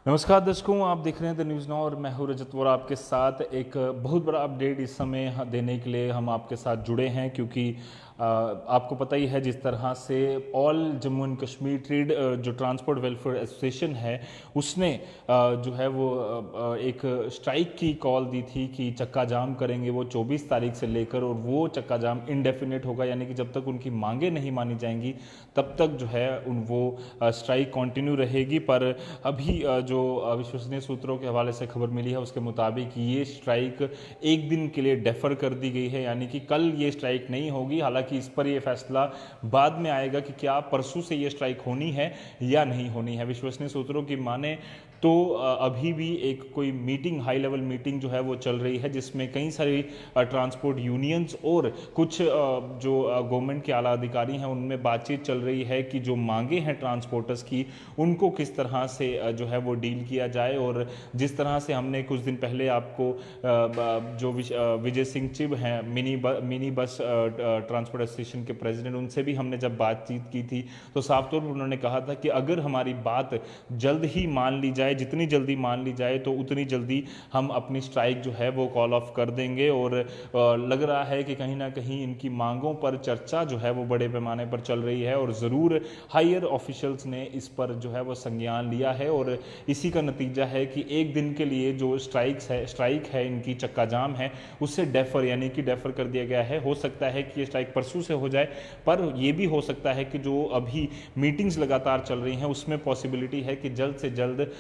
नमस्कार दर्शकों, आप देख रहे हैं द न्यूज़ नाउ और मैं हूं रजत वोरा आपके साथ। एक बहुत बड़ा अपडेट इस समय देने के लिए हम आपके साथ जुड़े हैं, क्योंकि आपको पता ही है जिस तरह से all Jammu and Kashmir trade जो ट्रांसपोर्ट वेलफेयर एसोसिएशन है उसने जो है वो एक स्ट्राइक की कॉल दी थी कि चक्का जाम करेंगे वो 24 तारीख से लेकर, और वो चक्का जाम इनडेफिनेट होगा, यानी कि जब तक उनकी मांगें नहीं मानी जाएंगी तब तक जो है वो स्ट्राइक कंटिन्यू रहेगी। पर अभी जो विश्वसनीय सूत्रों के हवाले से खबर मिली है उसके मुताबिक ये स्ट्राइक एक दिन के लिए डेफर कर दी गई है, यानी कि कल ये स्ट्राइक नहीं होगी। हालांकि इस पर ये फैसला बाद में आएगा कि क्या परसों से ये स्ट्राइक होनी है या नहीं होनी है। विश्वसनीय सूत्रों की माने तो अभी भी एक कोई मीटिंग, हाई लेवल मीटिंग जो है वो चल रही है, जिसमें कई सारी ट्रांसपोर्ट यूनियंस और कुछ जो गवर्नमेंट के आला अधिकारी हैं उनमें बातचीत चल रही है कि जो मांगे हैं ट्रांसपोर्टर्स की उनको किस तरह से जो है वो डील किया जाए। और जिस तरह से हमने कुछ दिन पहले आपको जो विजय सिंह चिब हैं, मिनी बस ट्रांसपोर्ट एसोसिएशन के प्रेसिडेंट, उनसे भी हमने जब बातचीत की थी तो साफ तौर पर उन्होंने कहा था कि अगर हमारी बात जल्द ही मान ली जाए, जितनी जल्दी मान ली जाए तो उतनी जल्दी हम अपनी स्ट्राइक जो है वो कॉल ऑफ कर देंगे। और लग रहा है कि कहीं ना कहीं इनकी मांगों पर चर्चा जो है वो बड़े पैमाने पर चल रही है और ज़रूर हायर ऑफिशियल्स ने इस पर जो है वो संज्ञान लिया है। और इसी का नतीजा है कि एक दिन के लिए जो स्ट्राइक है इनकी, चक्का जाम है, उससे डेफर यानी कि डेफर कर दिया गया है। हो सकता है कि ये स्ट्राइक परसों से हो जाए, पर यह भी हो सकता है कि जो अभी मीटिंग्स लगातार चल रही हैं उसमें पॉसिबिलिटी है कि जल्द से जल्द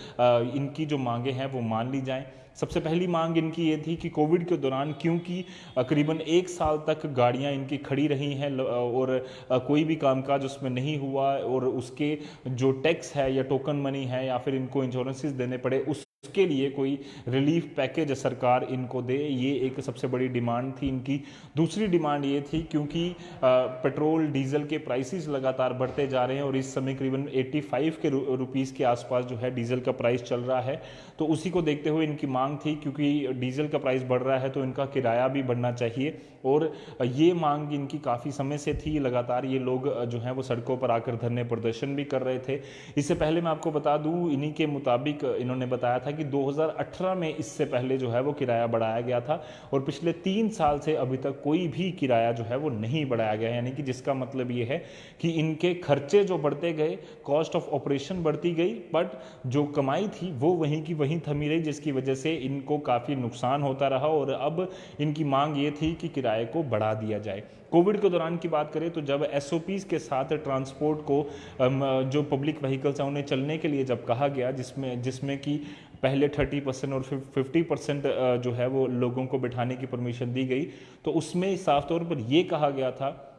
इनकी जो मांगे हैं वो मान ली जाएं। सबसे पहली मांग इनकी ये थी कि कोविड के दौरान, क्योंकि करीबन 1 साल तक गाड़ियां इनकी खड़ी रही हैं और कोई भी कामकाज उसमें नहीं हुआ, और उसके जो टैक्स है या टोकन मनी है या फिर इनको इंश्योरेंसेस देने पड़े, उसके लिए कोई रिलीफ पैकेज सरकार इनको दे, ये एक सबसे बड़ी डिमांड थी इनकी। दूसरी डिमांड ये थी क्योंकि पेट्रोल डीजल के प्राइसेस लगातार बढ़ते जा रहे हैं और इस समय करीबन 85 के रुपीस के आसपास जो है डीजल का प्राइस चल रहा है, तो उसी को देखते हुए इनकी मांग थी, क्योंकि डीजल का प्राइस बढ़ रहा है तो इनका किराया भी बढ़ना चाहिए। और ये मांग इनकी काफ़ी समय से थी, लगातार ये लोग जो हैं वो सड़कों पर आकर धरने प्रदर्शन भी कर रहे थे। इससे पहले मैं आपको बता दूं, इन्हीं के मुताबिक इन्होंने बताया था कि 2018 में इससे पहले जो है वो किराया बढ़ाया गया था और पिछले 3 साल से अभी तक कोई भी किराया जो है वो नहीं बढ़ाया गया, यानी कि जिसका मतलब ये है कि इनके खर्चे जो बढ़ते गए, कॉस्ट ऑफ ऑपरेशन बढ़ती गई, बट जो कमाई थी वो वहीं की वहीं थमी रही, जिसकी वजह से इनको काफ़ी नुकसान होता रहा। और अब इनकी मांग ये थी कि किराए को बढ़ा दिया जाए। कोविड के दौरान की बात करें तो जब एसओपीज के साथ ट्रांसपोर्ट को जो पब्लिक व्हीकल्स हैं उन्हें चलने के लिए जब कहा गया, जिसमें कि पहले 30% और 50% जो है वो लोगों को बिठाने की परमिशन दी गई, तो उसमें साफ तौर पर यह कहा गया था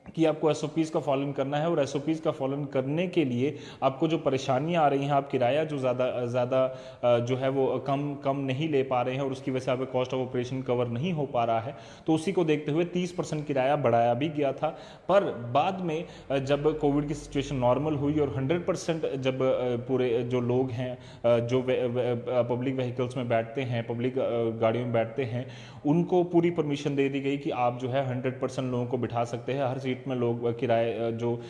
कि आपको एसओपीज का फॉलन करना है, और एसओपीज का फॉलन करने के लिए आपको जो परेशानियां आ रही हैं, आप किराया जो ज़्यादा जो है वो कम नहीं ले पा रहे हैं और उसकी वजह से आपका कॉस्ट ऑफ ऑपरेशन कवर नहीं हो पा रहा है, तो उसी को देखते हुए 30% किराया बढ़ाया भी गया था। पर बाद में जब कोविड की सिचुएशन नॉर्मल हुई और 100% जब पूरे जो लोग हैं जो पब्लिक व्हीकल्स में बैठते हैं, पब्लिक गाड़ियों में बैठते हैं, उनको पूरी परमिशन दे दी गई कि आप जो है 100% लोगों को बिठा सकते हैं, हर सीट में लोग किराए जो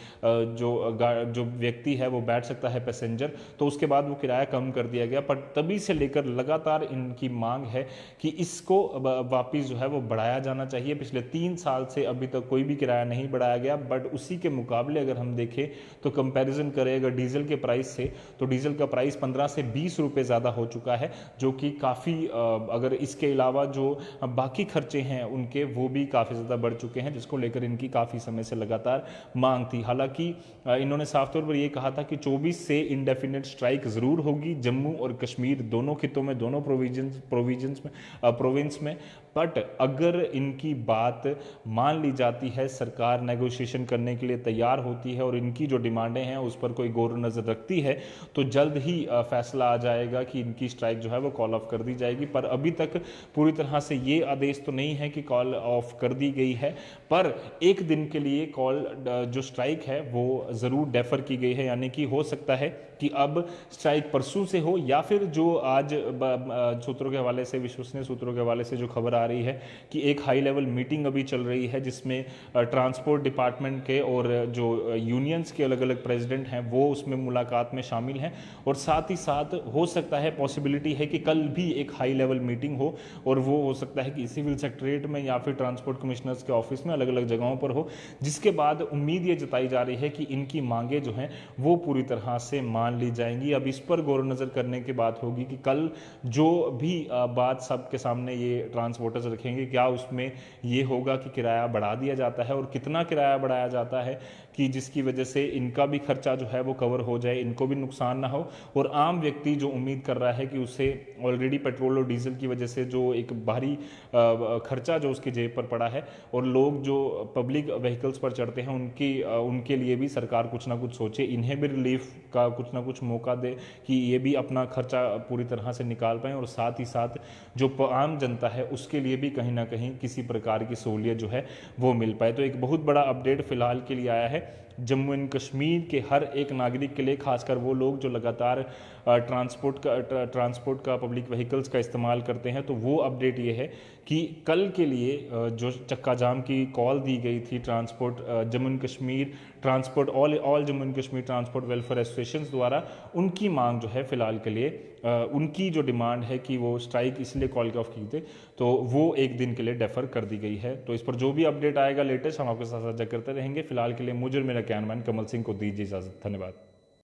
व्यक्ति है वो बैठ सकता है, पैसेंजर, तो उसके बाद वो किराया कम कर दिया गया। पर तभी से लेकर लगातार इनकी मांग है कि इसको वापस जो है वो बढ़ाया जाना चाहिए। पिछले 3 साल से अभी तक कोई भी किराया नहीं बढ़ाया गया, बट उसी के मुकाबले अगर हम देखें तो कंपैरिजन करें अगर डीजल के प्राइस से, तो डीजल का प्राइस 15 से 20 रुपये ज़्यादा हो चुका है, जो कि काफ़ी, अगर इसके अलावा जो बाकी खर्चे हैं उनके वो भी काफ़ी ज़्यादा बढ़ चुके हैं, जिसको लेकर इनकी काफ़ी समय से लगातार मांग थी। हालांकि इन्होंने साफ तौर पर यह कहा था कि 24 से इंडेफिनेट स्ट्राइक ज़रूर होगी जम्मू और कश्मीर दोनों खितों में, दोनों प्रोविंस में, बट अगर इनकी बात मान ली जाती है, सरकार नेगोशिएशन करने के लिए तैयार होती है और इनकी जो डिमांडें हैं उस पर कोई गौर नज़र रखती है, तो जल्द ही फैसला आ जाएगा कि इनकी स्ट्राइक जो है वो कॉल ऑफ कर दी जाएगी। पर अभी तक पूरी तरह से ये आदेश तो नहीं है कि कॉल ऑफ कर दी गई है, पर एक दिन के लिए कॉल जो स्ट्राइक है वो ज़रूर डेफर की गई है, यानी कि हो सकता है कि अब स्ट्राइक परसों से हो या फिर जो आज सूत्रों के हवाले से, विश्वसनीय सूत्रों के हवाले से जो खबर आ रही है कि एक हाई लेवल मीटिंग अभी चल रही है जिसमें ट्रांसपोर्ट डिपार्टमेंट के और जो यूनियंस के अलग अलग प्रेसिडेंट हैं वो उसमें मुलाकात में शामिल हैं। और साथ ही साथ हो सकता है, पॉसिबिलिटी है कि कल भी एक हाई लेवल मीटिंग हो और वो हो सकता है कि सिविल सेक्रेटरीट में या फिर ट्रांसपोर्ट कमिश्नर्स के ऑफिस में अलग अलग जगहों पर हो, जिसके बाद उम्मीद ये जताई जा रही है कि इनकी मांगे जो हैं वो पूरी तरह से मान ली जाएंगी। अब इस पर गौर नज़र करने की बात होगी कि कल जो भी बात सबके सामने ये ट्रांसपोर्टर्स रखेंगे, क्या उसमें ये होगा कि किराया बढ़ा दिया जाता है और कितना किराया बढ़ाया जाता है कि जिसकी वजह से इनका भी खर्चा जो है वो कवर हो जाए, इनको भी नुकसान ना हो। और आम व्यक्ति जो उम्मीद कर रहा है कि उसे ऑलरेडी पेट्रोल और डीजल की वजह से जो एक भारी खर्चा जो उसकी जेब पर पड़ा है, और लोग जो पब्लिक व्हीकल्स पर चढ़ते हैं उनके लिए भी सरकार कुछ ना कुछ सोचे, इन्हें भी रिलीफ का कुछ ना कुछ मौका दे कि ये भी अपना खर्चा पूरी तरह से निकाल पाएँ, और साथ ही साथ जो आम जनता है उसके लिए भी कहीं ना कहीं किसी प्रकार की सहूलियत जो है वो मिल पाए। तो एक बहुत बड़ा अपडेट फिलहाल के लिए आया है जम्मू एंड कश्मीर के हर एक नागरिक के लिए, खासकर वो लोग जो लगातार ट्रांसपोर्ट का पब्लिक व्हीकल्स का इस्तेमाल करते हैं। तो वो अपडेट ये है कि कल के लिए जो चक्का जाम की कॉल दी गई थी transport Jammu and Kashmir transport all Jammu and Kashmir transport welfare associations द्वारा, उनकी मांग जो है फिलहाल के लिए उनकी जो डिमांड है कि वो स्ट्राइक इसलिए कॉल ऑफ की थी, तो वो एक दिन के लिए डेफर कर दी गई है। तो इस पर जो भी अपडेट आएगा लेटेस्ट हम आपके साथ साझा करते रहेंगे। फिलहाल के लिए मुझे और मेरा कैमरामैन कमल सिंह को दीजिए इजाजत। धन्यवाद।